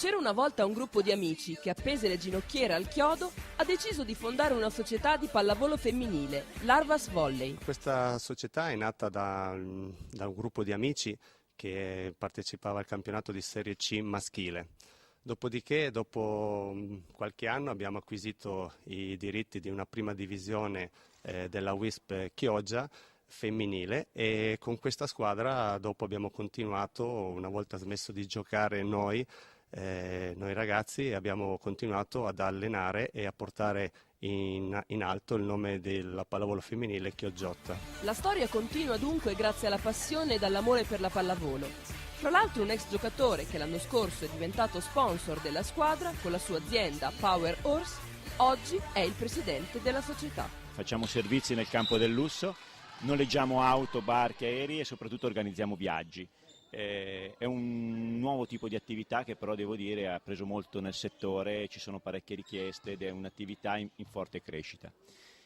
C'era una volta un gruppo di amici che, appese le ginocchiere al chiodo, ha deciso di fondare una società di pallavolo femminile, l'Arvas Volley. Questa società è nata da un gruppo di amici che partecipava al campionato di Serie C maschile. Dopodiché, dopo qualche anno, abbiamo acquisito i diritti di una prima divisione della Wisp Chioggia femminile, e con questa squadra dopo abbiamo continuato, una volta smesso di giocare noi ragazzi, e abbiamo continuato ad allenare e a portare in alto il nome della pallavolo femminile Chioggiota. La storia continua dunque grazie alla passione ed all'amore per la pallavolo. Fra l'altro un ex giocatore che l'anno scorso è diventato sponsor della squadra con la sua azienda Power Horse, oggi è il presidente della società. Facciamo servizi nel campo del lusso, noleggiamo auto, barche, aerei e soprattutto organizziamo viaggi. È un nuovo tipo di attività che però devo dire ha preso molto nel settore, ci sono parecchie richieste ed è un'attività in forte crescita.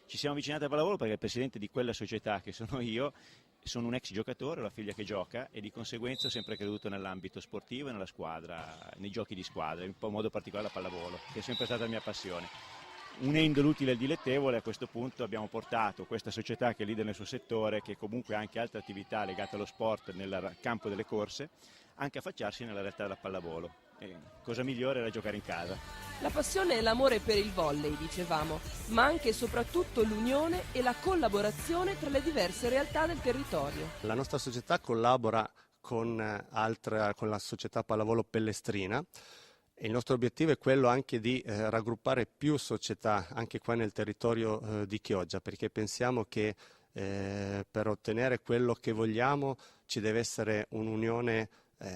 Ci siamo avvicinati al pallavolo perché il presidente di quella società, che sono io, sono un ex giocatore, ho la figlia che gioca e di conseguenza ho sempre creduto nell'ambito sportivo e nella squadra, nei giochi di squadra, in modo particolare la pallavolo, che è sempre stata la mia passione. Unendo l'utile e il dilettevole, a questo punto abbiamo portato questa società che è leader nel suo settore, che comunque ha anche altre attività legate allo sport nel campo delle corse, anche a affacciarsi nella realtà della pallavolo. E cosa migliore era giocare in casa. La passione e l'amore per il volley, dicevamo, ma anche e soprattutto l'unione e la collaborazione tra le diverse realtà del territorio. La nostra società collabora con la società Pallavolo Pellestrina. Il nostro obiettivo è quello anche di raggruppare più società anche qua nel territorio di Chioggia, perché pensiamo che per ottenere quello che vogliamo ci deve essere un'unione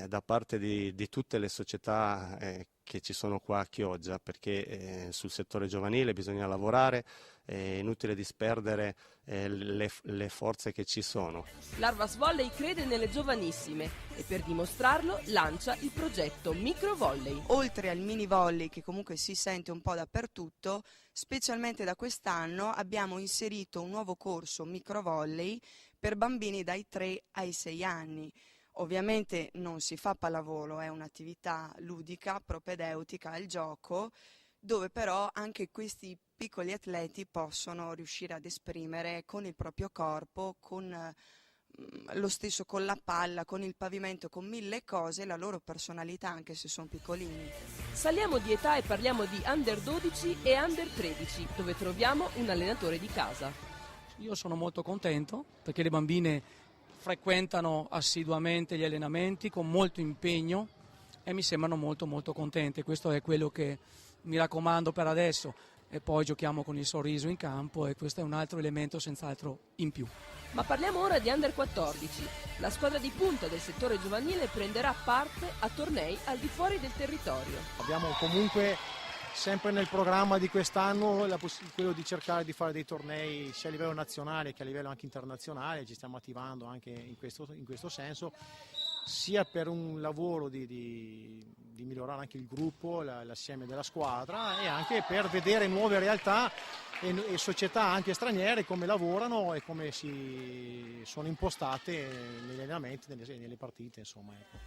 da parte di tutte le società che ci sono qua a Chioggia, perché sul settore giovanile bisogna lavorare, è inutile disperdere le forze che ci sono. L'Arvas Volley crede nelle giovanissime e per dimostrarlo lancia il progetto Micro Volley. Oltre al mini volley che comunque si sente un po' dappertutto, specialmente da quest'anno abbiamo inserito un nuovo corso Micro Volley per bambini dai 3 ai 6 anni. Ovviamente non si fa pallavolo, è un'attività ludica, propedeutica al gioco, dove però anche questi piccoli atleti possono riuscire ad esprimere con il proprio corpo, con lo stesso con la palla, con il pavimento, con mille cose, la loro personalità anche se sono piccolini. Saliamo di età e parliamo di Under 12 e Under 13, dove troviamo un allenatore di casa. Io sono molto contento perché le bambine frequentano assiduamente gli allenamenti con molto impegno e mi sembrano molto contente. Questo è quello che mi raccomando per adesso, e poi giochiamo con il sorriso in campo e questo è un altro elemento senz'altro in più. Ma parliamo ora di Under 14. La squadra di punta del settore giovanile prenderà parte a tornei al di fuori del territorio. Abbiamo comunque sempre nel programma di quest'anno quello di cercare di fare dei tornei sia a livello nazionale che a livello anche internazionale, ci stiamo attivando anche in questo senso, sia per un lavoro di migliorare anche il gruppo, l'assieme della squadra, e anche per vedere nuove realtà e società anche straniere come lavorano e come si sono impostate negli allenamenti, nelle partite, insomma. Ecco.